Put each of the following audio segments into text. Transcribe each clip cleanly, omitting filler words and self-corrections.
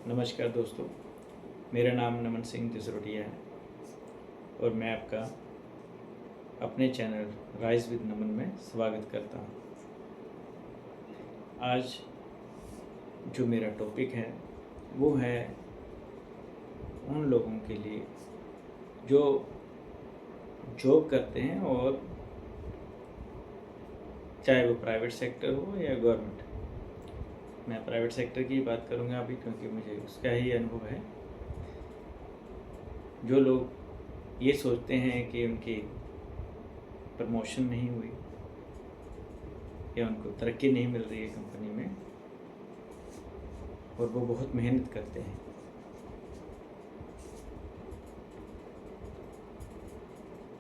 नमस्कार दोस्तों, मेरा नाम नमन सिंह तिसरोटिया है और मैं आपका अपने चैनल राइज विद नमन में स्वागत करता हूँ। आज जो मेरा टॉपिक है वो है उन लोगों के लिए जो जॉब करते हैं, और चाहे वो प्राइवेट सेक्टर हो या गवर्नमेंट। मैं प्राइवेट सेक्टर की बात करूँगा अभी, क्योंकि मुझे उसका ही अनुभव है। जो लोग ये सोचते हैं कि उनकी प्रमोशन नहीं हुई या उनको तरक्की नहीं मिल रही है कंपनी में, और वो बहुत मेहनत करते हैं।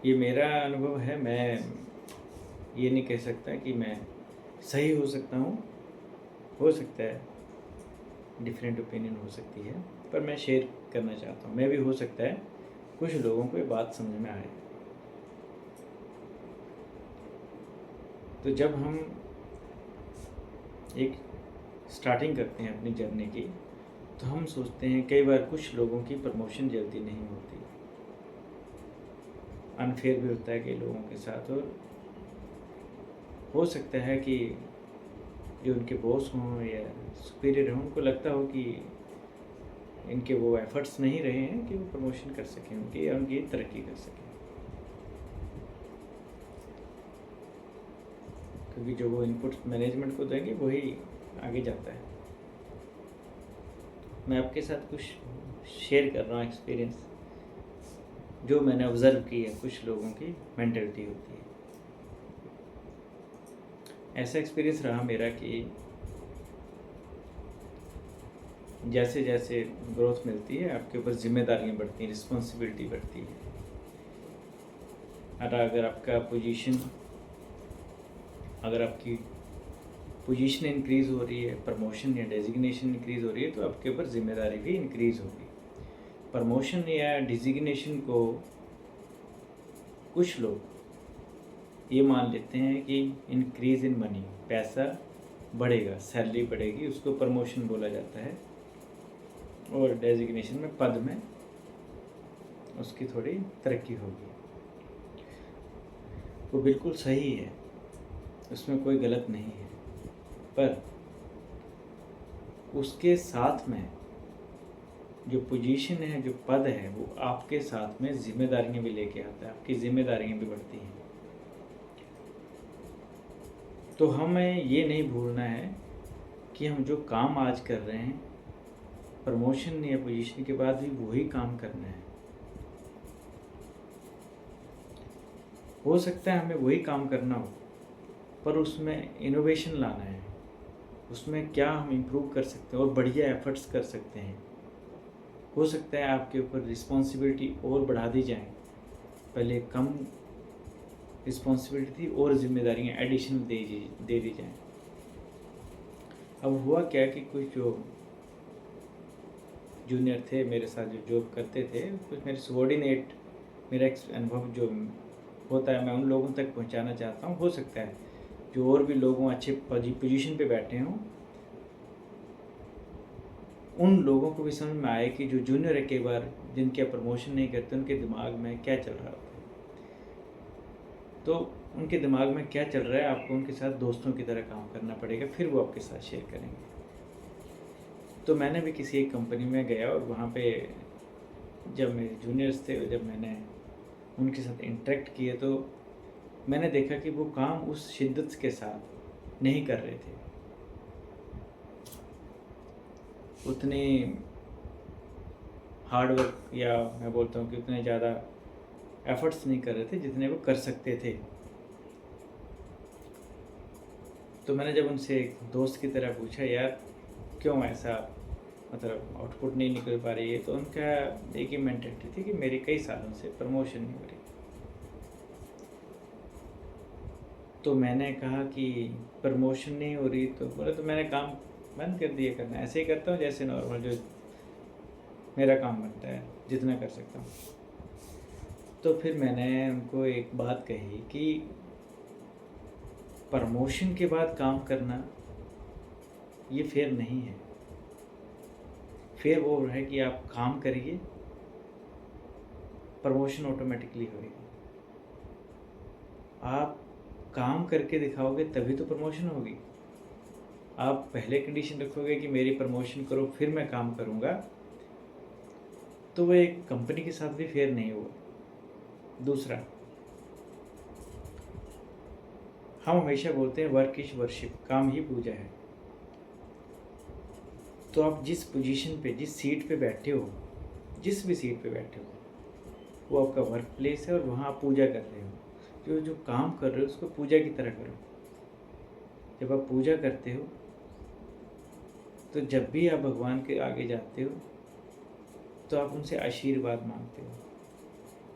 ये मेरा अनुभव है। मैं ये नहीं कह सकता कि मैं सही हो सकता हूँ, हो सकता है डिफरेंट ओपिनियन हो सकती है, पर मैं शेयर करना चाहता हूँ। मैं भी हो सकता है कुछ लोगों को ये बात समझ में आए। तो जब हम एक स्टार्टिंग करते हैं अपनी जर्नी की, तो हम सोचते हैं कई बार कुछ लोगों की प्रमोशन जल्दी नहीं होती, अनफेयर भी होता है कई लोगों के साथ। और हो सकता है कि जो उनके बॉस हों या सुपीरियर हों, उनको लगता हो कि इनके वो एफर्ट्स नहीं रहे हैं कि वो प्रमोशन कर सकें उनकी, या उनकी तरक्की कर सकें, क्योंकि जो वो इनपुट मैनेजमेंट को देंगे वही आगे जाता है। मैं आपके साथ कुछ शेयर कर रहा हूँ एक्सपीरियंस, जो मैंने ऑब्ज़र्व की है। कुछ लोगों की मेंटलिटी होती है। ऐसा एक्सपीरियंस रहा मेरा कि जैसे जैसे ग्रोथ मिलती है, आपके ऊपर जिम्मेदारियाँ बढ़ती हैं, रिस्पॉन्सिबिलिटी बढ़ती है। अगर आपकी पोजीशन इंक्रीज़ हो रही है, प्रमोशन या डेजिग्नेशन इंक्रीज़ हो रही है, तो आपके ऊपर जिम्मेदारी भी इंक्रीज़ होगी। प्रमोशन या डेजिग्नेशन को कुछ लोग ये मान लेते हैं कि इंक्रीज़ इन मनी, पैसा बढ़ेगा, सैलरी बढ़ेगी, उसको प्रमोशन बोला जाता है। और डेजिग्नेशन में, पद में उसकी थोड़ी तरक्की होगी। वो बिल्कुल सही है, उसमें कोई गलत नहीं है, पर उसके साथ में जो पोजीशन है, जो पद है, वो आपके साथ में जिम्मेदारियाँ भी लेके आता है। आपकी जिम्मेदारियाँ भी बढ़ती हैं। तो हमें ये नहीं भूलना है कि हम जो काम आज कर रहे हैं, प्रमोशन या पोजीशन के बाद भी वही काम करना है। हो सकता है हमें वही काम करना हो, पर उसमें इनोवेशन लाना है। उसमें क्या हम इम्प्रूव कर सकते हैं और बढ़िया एफर्ट्स कर सकते हैं। हो सकता है आपके ऊपर रिस्पॉन्सिबिलिटी और बढ़ा दी जाए। पहले कम रिस्पॉन्सिबिलिटी थी और जिम्मेदारियाँ एडिशनल दे दी जाएँ। अब हुआ क्या कि कुछ जो जूनियर थे मेरे साथ, जो जॉब करते थे, कुछ मेरे सबॉर्डिनेट, मेरा अनुभव जो होता है मैं उन लोगों तक पहुंचाना चाहता हूं। हो सकता है जो और भी लोगों अच्छे पोजीशन पे बैठे हों, उन लोगों को भी समझ में आए कि जो जूनियर है, कई बार जिनके प्रमोशन नहीं करते, उनके दिमाग में क्या चल रहा होता है। तो उनके दिमाग में क्या चल रहा है, आपको उनके साथ दोस्तों की तरह काम करना पड़ेगा, फिर वो आपके साथ शेयर करेंगे। तो मैंने भी किसी एक कंपनी में गया, और वहाँ पे जब मेरे जूनियर्स थे, जब मैंने उनके साथ इंटरेक्ट किए, तो मैंने देखा कि वो काम उस शिद्दत के साथ नहीं कर रहे थे, उतने हार्ड वर्क, या मैं बोलता हूँ कि उतने ज़्यादा एफर्ट्स नहीं कर रहे थे जितने वो कर सकते थे। तो मैंने जब उनसे एक दोस्त की तरह पूछा, यार क्यों ऐसा, मतलब आउटपुट नहीं निकल पा रही है, तो उनका एक ही मेंटेलिटी थी कि मेरी कई सालों से प्रमोशन नहीं हो रही। तो मैंने कहा कि प्रमोशन नहीं हो रही, तो बोले तो मैंने काम बंद कर दिया करना, ऐसे ही करता हूँ जैसे नॉर्मल जो मेरा काम बनता है, जितना कर सकता हूँ। तो फिर मैंने उनको एक बात कही कि प्रमोशन के बाद काम करना ये फेयर नहीं है। फिर वो है कि आप काम करिए, प्रमोशन ऑटोमेटिकली होगी। आप काम करके दिखाओगे तभी तो प्रमोशन होगी। आप पहले कंडीशन रखोगे कि मेरी प्रमोशन करो फिर मैं काम करूँगा, तो वो एक कंपनी के साथ भी फेयर नहीं हुआ। दूसरा, हम हमेशा बोलते हैं वर्क इज वर्शिप, काम ही पूजा है। तो आप जिस पोजीशन पे, जिस सीट पे बैठे हो, जिस भी सीट पे बैठे हो, वो आपका वर्क प्लेस है और वहाँ आप पूजा कर रहे हो। जो जो काम कर रहे हो उसको पूजा की तरह करो। जब आप पूजा करते हो तो जब भी आप भगवान के आगे जाते हो तो आप उनसे आशीर्वाद मांगते हो,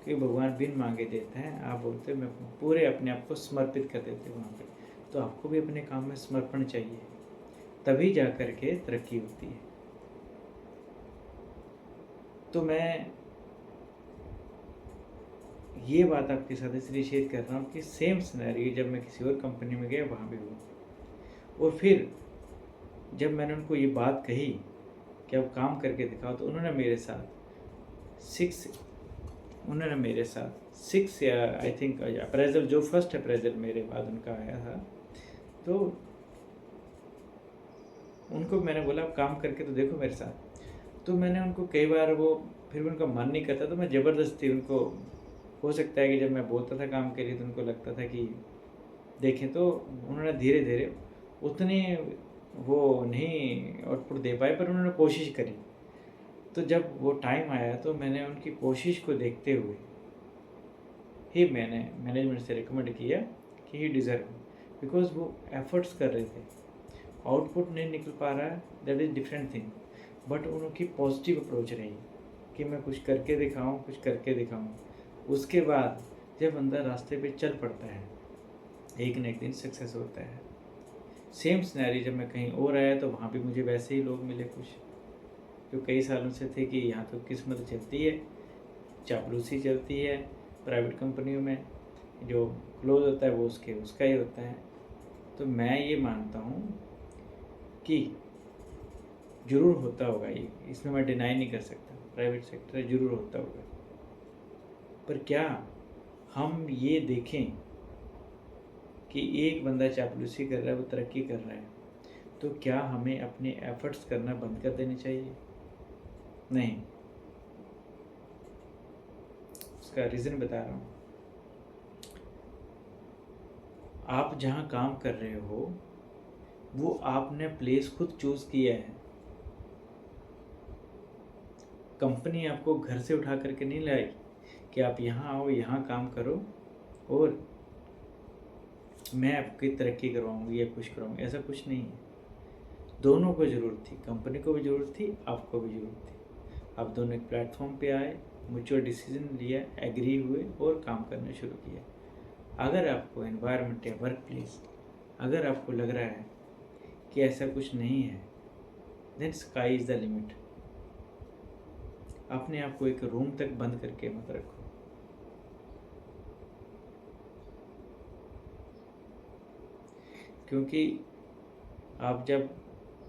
क्योंकि भगवान बिन मांगे देता है। आप बोलते हो मैं पूरे अपने आप को समर्पित कर देते हो वहाँ पे। तो आपको भी अपने काम में समर्पण चाहिए, तभी जा कर के तरक्की होती है। तो मैं ये बात आपके साथ इसलिए शेयर कर रहा हूँ कि सेम सिनेरियो जब मैं किसी और कंपनी में गया वहाँ भी हुआ। और फिर जब मैंने उनको ये बात कही कि आप काम करके दिखाओ, तो उन्होंने मेरे साथ सिक्स या आई थिंक अप्रेजल, जो फर्स्ट अप्रेजल मेरे बाद उनका आया था, तो उनको मैंने बोला आप काम करके तो देखो मेरे साथ। तो मैंने उनको कई बार, वो फिर भी उनका मन नहीं करता, तो मैं ज़बरदस्ती उनको, हो सकता है कि जब मैं बोलता था काम के लिए तो उनको लगता था कि देखें, तो उन्होंने धीरे धीरे उतने वो नहीं आउटपुट दे पाए, पर उन्होंने कोशिश करी। तो जब वो टाइम आया तो मैंने उनकी कोशिश को देखते हुए ही मैंने मैनेजमेंट से रिकमेंड किया कि ही डिज़र्व, बिकॉज वो एफर्ट्स कर रहे थे। आउटपुट नहीं निकल पा रहा है, that is different thing, but उनकी पॉजिटिव अप्रोच रही कि मैं कुछ करके दिखाऊं, कुछ करके दिखाऊं। उसके बाद जब बंदा रास्ते पे चल पड़ता है, एक न एक दिन सक्सेस होता है। सेम सिनेरियो जब मैं कहीं और आया तो वहाँ भी मुझे वैसे ही लोग मिले कुछ, जो कई सालों से थे कि यहाँ तो किस्मत चलती है, चापलूसी चलती है, प्राइवेट कंपनियों में जो क्लोज होता है वो उसका ही होता है। तो मैं ये मानता हूँ कि ज़रूर होता होगा, ये इसमें मैं डिनाई नहीं कर सकता, प्राइवेट सेक्टर ज़रूर होता होगा। पर क्या हम ये देखें कि एक बंदा चापलूसी कर रहा है, वो तरक्की कर रहा है, तो क्या हमें अपने एफर्ट्स करना बंद कर देने चाहिए? नहीं। उसका रीज़न बता रहा हूँ। आप जहाँ काम कर रहे हो वो आपने प्लेस खुद चूज़ किया है। कंपनी आपको घर से उठा करके नहीं लाई कि आप यहाँ आओ, यहाँ काम करो और मैं आपकी तरक्की करवाऊँगी या कुछ करवाऊँगी, ऐसा कुछ नहीं है। दोनों को ज़रूरत थी, कंपनी को भी ज़रूरत थी, आपको भी ज़रूरत थी। आप दोनों एक प्लेटफॉर्म पे आए, म्यूचुअल डिसीजन लिया, एग्री हुए और काम करना शुरू किया। अगर आपको एनवायरनमेंट या वर्क प्लेस, अगर आपको लग रहा है कि ऐसा कुछ नहीं है, then sky is the limit. अपने आप को एक रूम तक बंद करके मत रखो। क्योंकि आप जब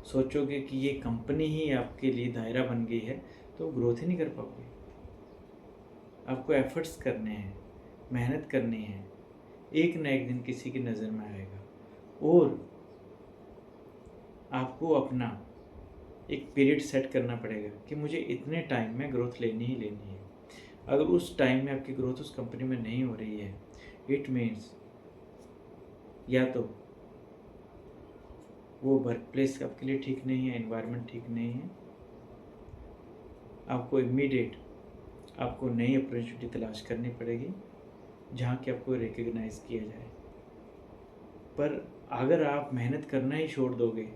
सोचोगे कि ये कंपनी ही आपके लिए दायरा बन गई है, तो ग्रोथ ही नहीं कर पाओगे। आपको एफर्ट्स करने हैं, मेहनत करनी है, एक न एक दिन किसी की नज़र में आएगा। और आपको अपना एक पीरियड सेट करना पड़ेगा कि मुझे इतने टाइम में ग्रोथ लेनी ही लेनी है। अगर उस टाइम में आपकी ग्रोथ उस कंपनी में नहीं हो रही है, इट मीन्स या तो वो वर्क प्लेस आपके लिए ठीक नहीं है, एनवायरनमेंट ठीक नहीं है। आपको इमीडिएट आपको नई अपॉर्चुनिटी तलाश करनी पड़ेगी जहाँ कि आपको रिकग्नाइज़ किया जाए। पर अगर आप मेहनत करना ही छोड़ दोगे,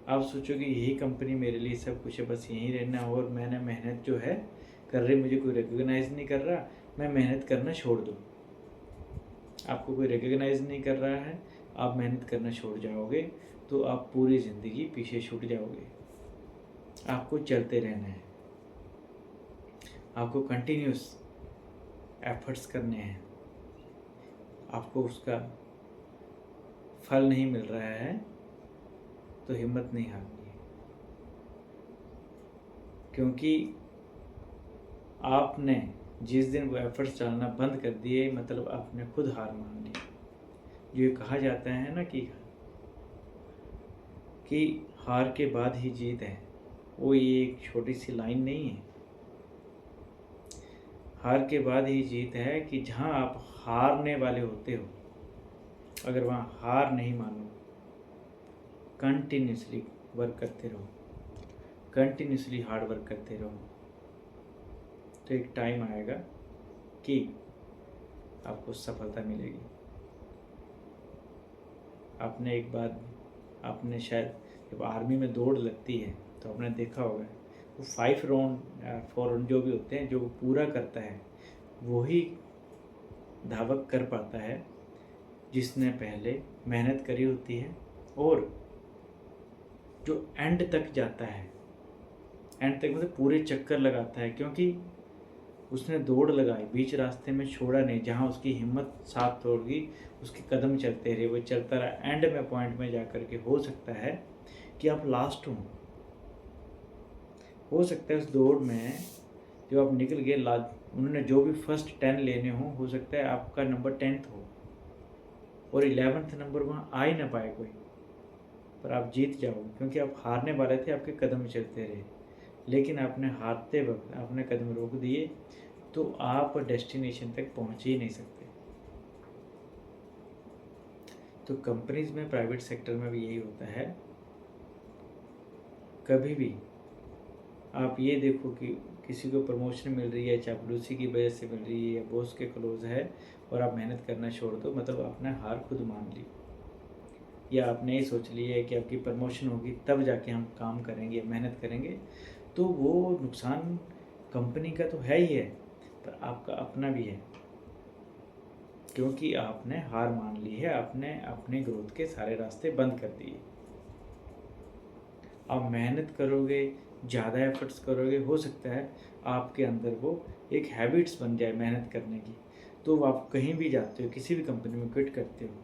आप सोचोगे यही कंपनी मेरे लिए सब कुछ है, बस यहीं रहना, और मैंने मेहनत जो है कर रही, मुझे कोई रिकग्नाइज़ नहीं कर रहा, मैं मेहनत करना छोड़ दूँ। आपको कोई रिकग्नाइज़ नहीं कर रहा है, आप मेहनत करना छोड़ जाओगे तो आप पूरी ज़िंदगी पीछे छूट जाओगे। आपको चलते रहना है, आपको कंटिन्यूस एफर्ट्स करने हैं। आपको उसका फल नहीं मिल रहा है तो हिम्मत नहीं हारनी है। क्योंकि आपने जिस दिन वो एफर्ट्स डालना बंद कर दिए, मतलब आपने खुद हार मान ली। जो ये कहा जाता है ना कि हार के बाद ही जीत है, वो ये एक छोटी सी लाइन नहीं है। हार के बाद ही जीत है कि जहाँ आप हारने वाले होते हो, अगर वहाँ हार नहीं मानो, कंटिन्यूसली वर्क करते रहो, कंटिन्यूसली हार्ड वर्क करते रहो, तो एक टाइम आएगा कि आपको सफलता मिलेगी। आपने एक बार, आपने शायद जब आर्मी में दौड़ लगती है तो आपने देखा होगा, वो 5 राउंड 4 राउंड जो भी होते हैं, जो वो पूरा करता है वही धावक कर पाता है जिसने पहले मेहनत करी होती है और जो एंड तक जाता है। एंड तक मतलब पूरे चक्कर लगाता है, क्योंकि उसने दौड़ लगाई, बीच रास्ते में छोड़ा नहीं। जहाँ उसकी हिम्मत साथ तोड़ गई, उसके कदम चलते रहे, वो चलता रहा। एंड में पॉइंट में जाकर के हो सकता है कि आप लास्ट हो सकता है उस दौड़ में जो आप निकल गए, उन्होंने जो भी फर्स्ट 10 लेने हो सकता है आपका नंबर 10th हो और 11th नंबर वहाँ आ ही ना पाए कोई, पर आप जीत जाओगे, क्योंकि आप हारने वाले थे, आपके कदम चलते रहे, लेकिन आपने हारते वक्त आपने कदम रोक दिए, तो आप डेस्टिनेशन तक पहुंच ही नहीं सकते। तो कंपनीज में, प्राइवेट सेक्टर में भी यही होता है। कभी भी आप ये देखो कि किसी को प्रमोशन मिल रही है, चापलूसी की वजह से मिल रही है या बॉस के क्लोज है, और आप मेहनत करना छोड़ दो, मतलब आपने हार खुद मान ली, या आपने ये सोच लिया है कि आपकी प्रमोशन होगी तब जाके हम काम करेंगे, मेहनत करेंगे, तो वो नुकसान कंपनी का तो है ही है, पर आपका अपना भी है, क्योंकि आपने हार मान ली है, आपने अपने ग्रोथ के सारे रास्ते बंद कर दिए। आप मेहनत करोगे, ज़्यादा एफर्ट्स करोगे, हो सकता है आपके अंदर वो एक हैबिट्स बन जाए मेहनत करने की, तो आप कहीं भी जाते हो, किसी भी कंपनी में क्विट करते हो,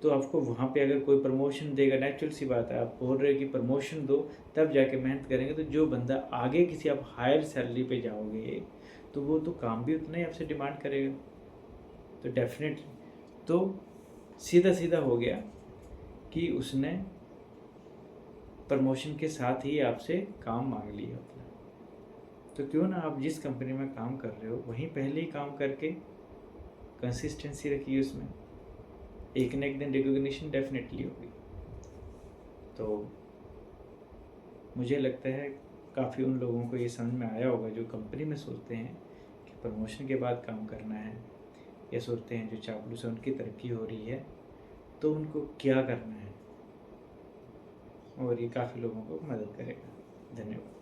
तो आपको वहाँ पे अगर कोई प्रमोशन देगा, नेचुरल सी बात है, आप बोल रहे हो कि प्रमोशन दो तब जाके मेहनत करेंगे, तो जो बंदा आगे किसी आप हायर सैलरी पे जाओगे, तो वो तो काम भी उतना ही आपसे डिमांड करेगा, तो डेफिनेटली तो सीधा सीधा हो गया कि उसने प्रमोशन के साथ ही आपसे काम मांग लिया अपना। तो क्यों ना आप जिस कंपनी में काम कर रहे हो वहीं पहले ही काम करके कंसिस्टेंसी रखिए उसमें, एक न एक दिन रिकॉग्निशन डेफिनेटली होगी। तो मुझे लगता है काफ़ी उन लोगों को ये समझ में आया होगा जो कंपनी में सोचते हैं कि प्रमोशन के बाद काम करना है, या सोचते हैं जो चापलूस है उनकी तरक्की हो रही है तो उनको क्या करना है, और ये काफ़ी लोगों को मदद करेगा। धन्यवाद।